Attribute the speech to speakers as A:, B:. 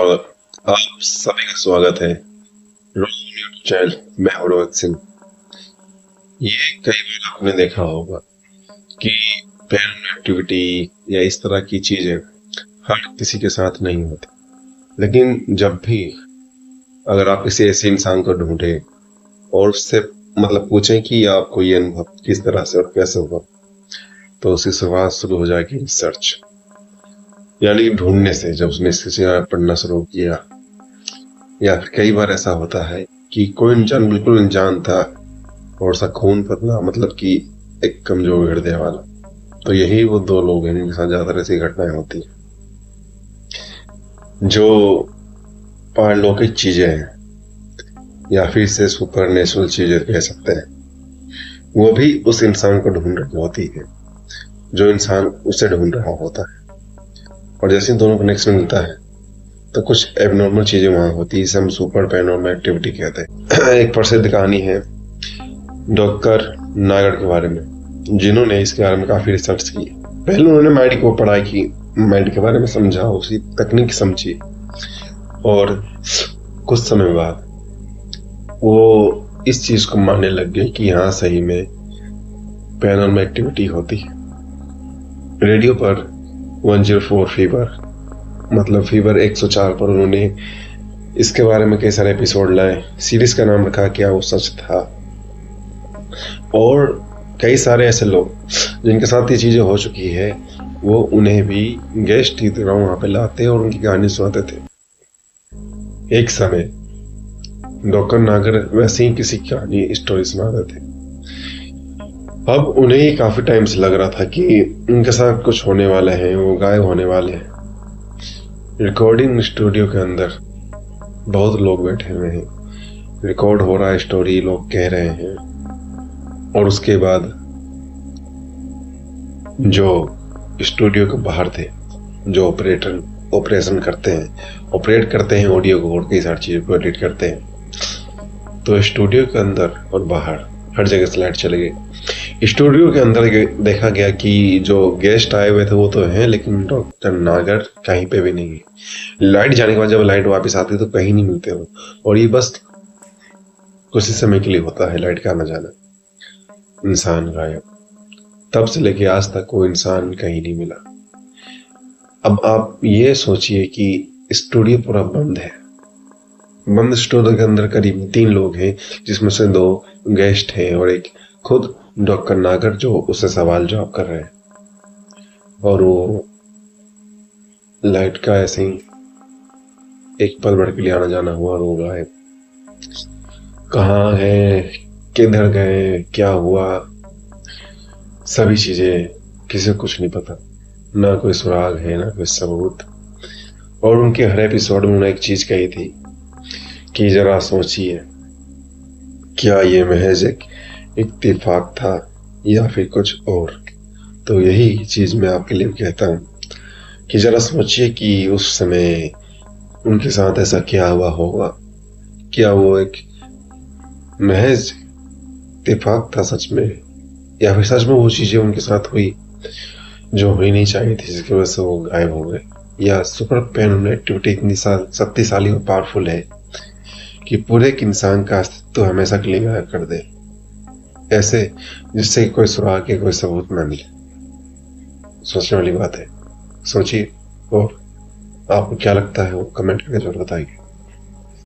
A: और आप सभी का स्वागत है रोज न्यूज चैनल। मैं हूं रोहित सिंह। ये कई बार आपने देखा होगा कि पैरानॉर्मल एक्टिविटी या इस तरह की चीजें हर किसी के साथ नहीं होती, लेकिन जब भी अगर आप किसी ऐसे इंसान को ढूंढे और उससे पूछें कि आपको ये अनुभव किस तरह से और कैसे हुआ, तो उसकी शुरुआत शुरू हो जाएगी रिसर्च, यानी ढूंढने से। जब उसने इसके बारे में पढ़ना शुरू किया, या फिर कई बार ऐसा होता है कि कोई इंसान बिल्कुल अनजान था और सा खून पतला, कि एक कमजोर हृदय वाला, तो यही वो दो लोग हैं जिनके साथ ज्यादातर ऐसी घटनाएं होती हैं। जो पारलौकिक चीजें हैं या फिर से सुपर नेचुरल चीजें कह सकते हैं, वो भी उस इंसान को ढूंढ रही होती है जो इंसान उसे ढूंढ रहा होता है। और जैसे दोनों कनेक्शन मिलता है तो कुछ एबनॉर्मल चीजें वहां होती है, जिसे हम सुपर पैरानॉर्मल एक्टिविटी कहते हैं। एक प्रसिद्ध कहानी है डॉक्टर नागर के बारे में, जिन्होंने इसके बारे में काफी रिसर्च की। पहले उन्होंने माइंड को पढ़ाई की, माइंड के बारे में समझा, उसकी तकनीक समझी, और कुछ समय बाद वो इस चीज को मानने लग गए कि हाँ, सही में पैरानॉर्मल एक्टिविटी होती है। रेडियो पर 104 फीवर 104 पर उन्होंने इसके बारे में कई सारे एपिसोड लाए। सीरीज का नाम रखा क्या वो सच था। और कई सारे ऐसे लोग जिनके साथ ये चीजें हो चुकी है, वो उन्हें भी गेस्ट की तरह वहां पे लाते और उनकी कहानी सुनाते थे। एक समय डॉक्टर नागर वैसे ही किसी कहानी स्टोरी सुना रहे थे। अब उन्हें काफी टाइम से लग रहा था कि उनके साथ कुछ होने वाला है, वो गायब होने वाले हैं। रिकॉर्डिंग स्टूडियो के अंदर बहुत लोग बैठे हुए हैं, रिकॉर्ड हो रहा है, स्टोरी लोग कह रहे हैं। और उसके बाद जो स्टूडियो के बाहर थे, जो ऑपरेट करते हैं ऑडियो को और कई सारी चीजों को एडिट करते हैं, तो स्टूडियो के अंदर और बाहर हर जगह से लाइट चले गई। स्टूडियो के अंदर देखा गया कि जो गेस्ट आए हुए थे वो तो हैं, लेकिन डॉक्टर नागर कहीं पे भी नहीं है। लाइट जाने के बाद जब लाइट वापस आती है तो कहीं नहीं मिलते हो, और ये बस कुछ ही समय के लिए होता है लाइट का आना जाना। इंसान गायब। तब से लेके आज तक वो इंसान कहीं नहीं मिला। अब आप ये सोचिए कि स्टूडियो पूरा बंद है। बंद स्टूडियो के अंदर करीब 3 लोग हैं, जिसमें से 2 गेस्ट हैं और एक खुद डॉक्टर नागर जो उससे सवाल जवाब कर रहे हैं। और वो लाइट का ऐसे ही एक पल भर के लिए आना जाना हुआ और वो गायब। कहाँ है, किधर गए, क्या हुआ, सभी चीजें किसी को कुछ नहीं पता। ना कोई सुराग है, ना कोई सबूत। और उनके हर एपिसोड में उन्होंने एक चीज कही थी कि जरा सोचिए, क्या ये महज एक इत्तेफाक था या फिर कुछ और। तो यही चीज मैं आपके लिए कहता हूँ कि जरा सोचिए कि उस समय उनके साथ ऐसा क्या हुआ होगा। क्या वो एक महज इत्तेफाक था सच में, या फिर सच में वो चीजें उनके साथ हुई जो हुई नहीं चाहिए थी, जिसकी वजह से वो गायब हो गए। या सुपर पैरानॉर्मल एक्टिविटी इतनी शक्तिशाली और पावरफुल है कि पूरे एक इंसान का अस्तित्व हमेशा के लिए गायब कर दे, ऐसे जिससे कोई सुराग या कोई सबूत न मिले। सोचने वाली बात है। सोचिए, और आपको क्या लगता है वो कमेंट करके जरूर बताइए।